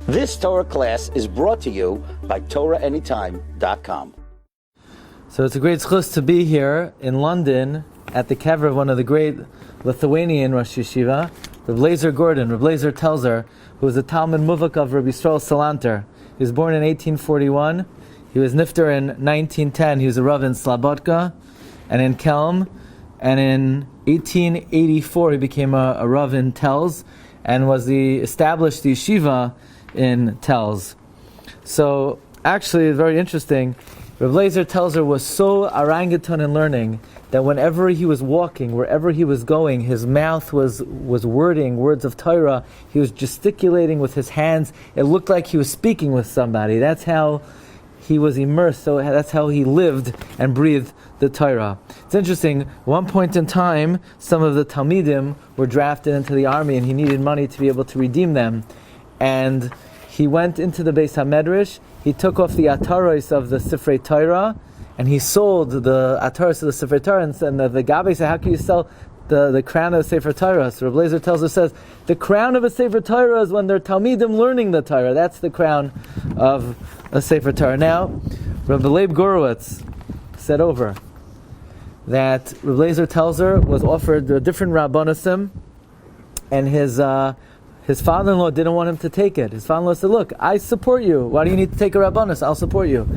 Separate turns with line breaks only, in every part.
This Torah class is brought to you by TorahAnytime.com.
So it's a great zchus to be here in London at the Kever of one of the great Lithuanian Rosh Yeshiva, Rabbi Telzer, who was a Talmud Muvak of Rabbi Yisrael Salanter. He was born in 1841. He was nifter in 1910. He was a Rav in Slobodka and in Kelm. And in 1884 he became a Rav in Telz and established the yeshiva in Telz. So actually it's very interesting. Eliezer Telzer was so orangutan in learning that whenever he was walking, wherever he was going, his mouth was wording words of Torah. He was gesticulating with his hands. It looked like he was speaking with somebody. That's how he was immersed. So that's how he lived and breathed the Torah. It's interesting. At one point in time, some of the Talmidim were drafted into the army, and he needed money to be able to redeem them. And he went into the Beis HaMedrash. He took off the ataros of the Sifrei Torah, and he sold the ataros of the Sifrei Torah. And the Gabbai said, "How can you sell the crown of the Sefer Torah?" So Rabbi Eliezer says, "The crown of a Sefer Torah is when they're Talmidim learning the Torah. That's the crown of a Sefer Torah." Now, Rabbi Leib Gorowitz said over that Rabbi Eliezer Telzer was offered a different Rabbonosim, and his father-in-law didn't want him to take it. His father-in-law said, "Look, I support you. Why do you need to take a Rabbanus? I'll support you."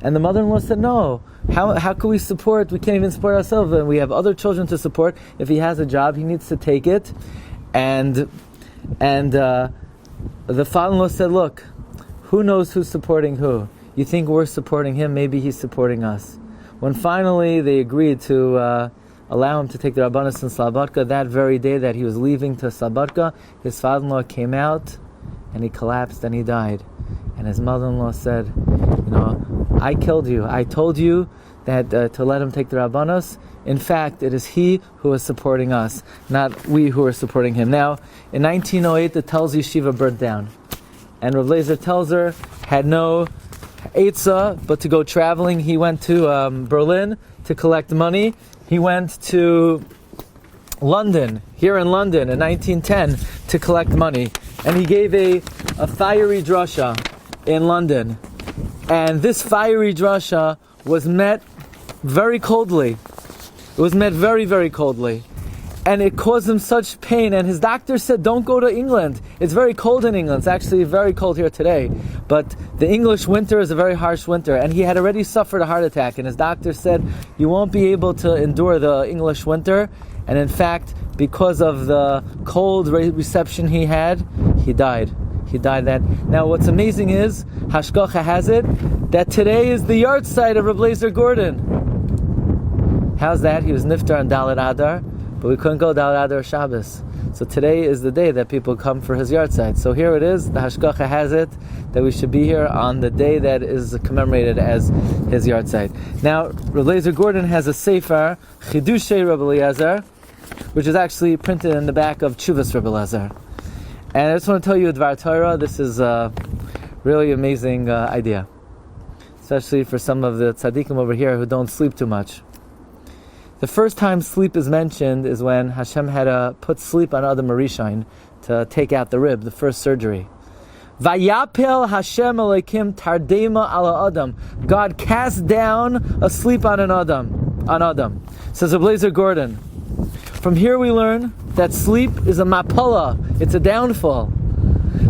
And the mother-in-law said, "No. How can we support? We can't even support ourselves. And we have other children to support. If he has a job, he needs to take it." And the father-in-law said, "Look, who knows who's supporting who? You think we're supporting him? Maybe he's supporting us." When finally they agreed to allow him to take the Rabbanus in Slobodka, that very day that he was leaving to Slobodka, his father-in-law came out and he collapsed and he died. And his mother-in-law said, "I killed you. I told you that to let him take the Rabbanus. In fact, it is he who is supporting us, not we who are supporting him." Now, in 1908, the Telz Yeshiva burnt down. And Rabbi Eliezer Telzer had no eitzah but to go traveling. He went to Berlin to collect money. He went to London, here in London in 1910, to collect money. And he gave a fiery drasha in London. And this fiery drasha was met very coldly. It was met very, very coldly. And it caused him such pain. And his doctor said, "Don't go to England. It's very cold in England." It's actually very cold here today. But the English winter is a very harsh winter. And he had already suffered a heart attack. And his doctor said, "You won't be able to endure the English winter." And in fact, because of the cold reception he had, he died. He died that. Now what's amazing is, Hashgacha has it, that today is the Yahrtzeit of Rabbi Eliezer Gordon. How's that? He was niftar on Dalet Adar, but we couldn't go Dalet Adar Shabbos. So today is the day that people come for his Yahrtzeit. So here it is, the Hashgacha has it, that we should be here on the day that is commemorated as his Yahrtzeit. Now, Rabbi Eliezer Gordon has a sefer, Chidushei Rabbi Eliezer, which is actually printed in the back of Tshuvas Rabbi Eliezer. And I just want to tell you, Dvar Torah, this is a really amazing idea. Especially for some of the tzaddikim over here who don't sleep too much. The first time sleep is mentioned is when Hashem had to put sleep on Adam Arishain to take out the rib, the first surgery. Vayapel Hashem Elokim Tardema ala Adam. God cast down a sleep on Adam. Says Rabbi Eliezer Gordon. From here we learn that sleep is a mapala, it's a downfall.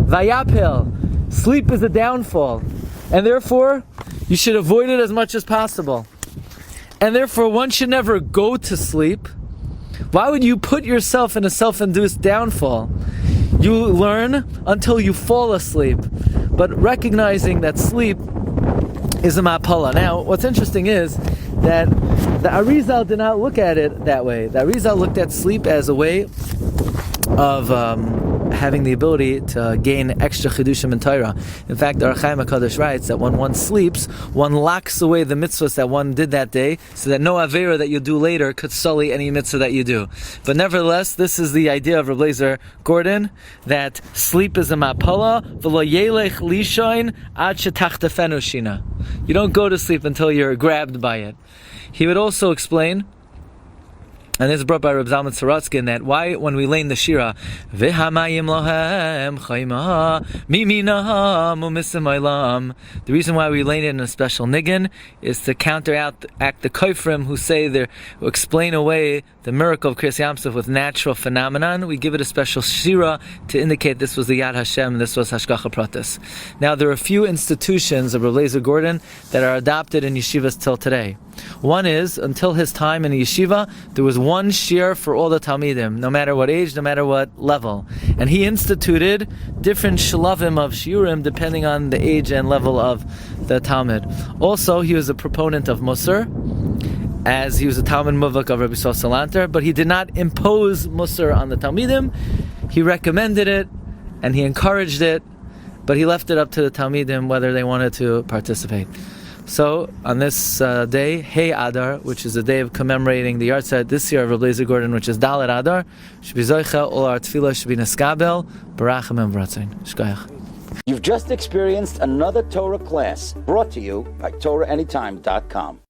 Vayapel, sleep is a downfall. And therefore, you should avoid it as much as possible. And therefore, one should never go to sleep. Why would you put yourself in a self-induced downfall? You learn until you fall asleep. But recognizing that sleep is a mapala. Now, what's interesting is that the Arizal did not look at it that way. The Arizal looked at sleep as a way of having the ability to gain extra chidushim in Torah. In fact, the Ohr HaChaim HaKadosh writes that when one sleeps, one locks away the mitzvahs that one did that day, so that no avera that you do later could sully any mitzvah that you do. But nevertheless, this is the idea of Rabbi Eliezer Gordon, that sleep is a mapala, v'lo yelech lishoin ad shetachtafenu shina. You don't go to sleep until you're grabbed by it. He would also explain And this is brought by Reb Zalman Sorotzkin, that why, when we learn the Shira, V'hamayim lohem chayma miminaham u'misim, the reason why we learn it in a special niggin is to counteract the kofrim who explain away the miracle of Kriyas Yamsuf with natural phenomenon. We give it a special Shira to indicate this was the Yad Hashem, this was Hashgacha Pratis. Now, there are a few institutions of Eliezer Gordon that are adopted in yeshivas till today. One is, until his time in the yeshiva, there was one shir for all the Talmidim, no matter what age, no matter what level. And he instituted different shlavim of shiurim depending on the age and level of the Talmud. Also, he was a proponent of Musar, as he was a Talmud Muvak of Rabbi Salanter, but he did not impose Musar on the Talmidim. He recommended it, and he encouraged it, but he left it up to the Talmidim whether they wanted to participate. So, on this day, Hey Adar, which is the day of commemorating the Yahrtzeit this year of Rabbi Eliezer Gordon, which is Dalet Adar, should be Zoicha, all our tefillah should be Neskabel, Barachem and Vratzain. Shkoyach.
You've just experienced another Torah class brought to you by TorahAnytime.com.